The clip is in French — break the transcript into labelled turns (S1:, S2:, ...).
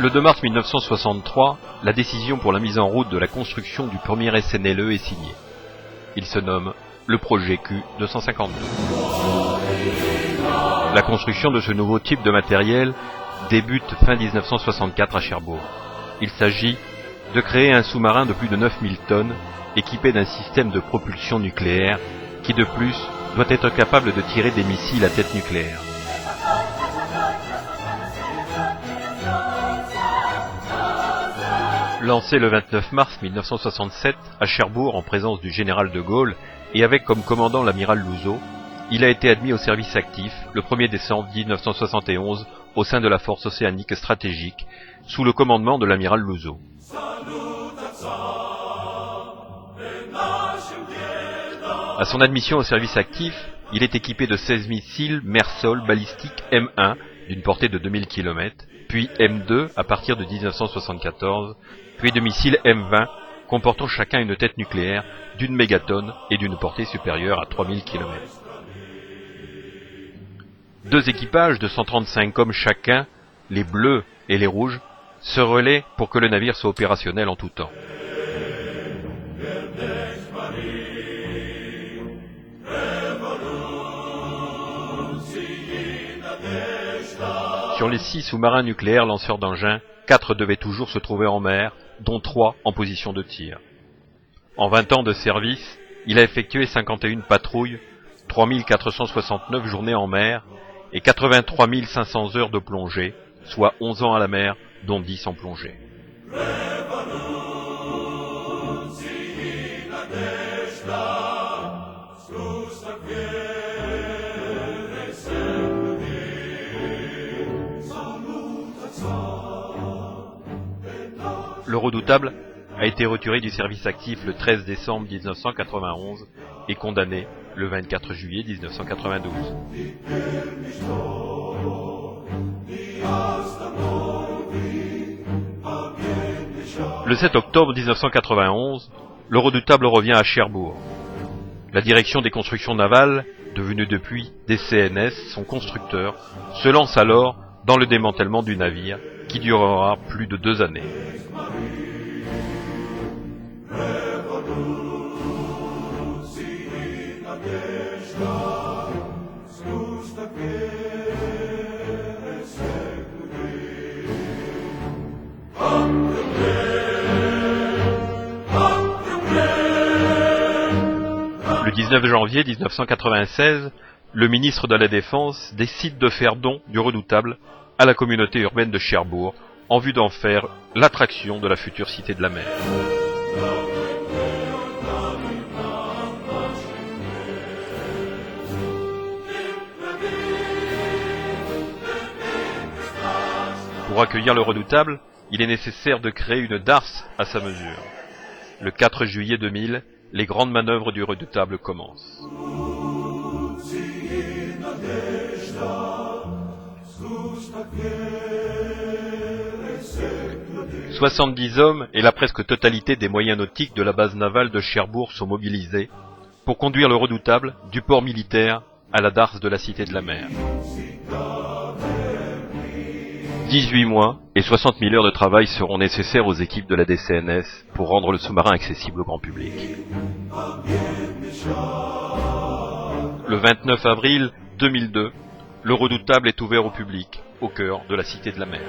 S1: Le 2 mars 1963, la décision pour la mise en route de la construction du premier SNLE est signée. Il se nomme le projet Q252. La construction de ce nouveau type de matériel débute fin 1964 à Cherbourg. Il s'agit de créer un sous-marin de plus de 9000 tonnes équipé d'un système de propulsion nucléaire qui de plus doit être capable de tirer des missiles à tête nucléaire. Lancé le 29 mars 1967 à Cherbourg en présence du général de Gaulle et avec comme commandant l'amiral Louzot, il a été admis au service actif le 1er décembre 1971 au sein de la force océanique stratégique sous le commandement de l'amiral Louzot. À son admission au service actif, il est équipé de 16 missiles mer-sol balistiques M1 d'une portée de 2000 km, puis M2 à partir de 1974, puis de missiles M20 comportant chacun une tête nucléaire d'une mégatonne et d'une portée supérieure à 3000 km. Deux équipages de 135 hommes chacun, les bleus et les rouges, se relaient pour que le navire soit opérationnel en tout temps. Sur les 6 sous-marins nucléaires lanceurs d'engins, 4 devaient toujours se trouver en mer, dont 3 en position de tir. En 20 ans de service, il a effectué 51 patrouilles, 3469 journées en mer et 83 500 heures de plongée, soit 11 ans à la mer, dont 10 en plongée. Le Redoutable a été retiré du service actif le 13 décembre 1991 et condamné le 24 juillet 1992. Le 7 octobre 1991, le Redoutable revient à Cherbourg. La direction des constructions navales, devenue depuis DCNS, son constructeur, se lance alors dans le démantèlement du navire qui durera plus de 2 années. Le 19 janvier 1996, le ministre de la Défense décide de faire don du Redoutable à la communauté urbaine de Cherbourg en vue d'en faire l'attraction de la future Cité de la Mer. Pour accueillir le Redoutable, il est nécessaire de créer une darse à sa mesure. Le 4 juillet 2000, les grandes manœuvres du Redoutable commencent. 70 hommes et la presque totalité des moyens nautiques de la base navale de Cherbourg sont mobilisés pour conduire le Redoutable du port militaire à la darse de la Cité de la Mer. 18 mois et 60 000 heures de travail seront nécessaires aux équipes de la DCNS pour rendre le sous-marin accessible au grand public. Le 29 avril 2002, le Redoutable est ouvert au public, au cœur de la Cité de la Mer.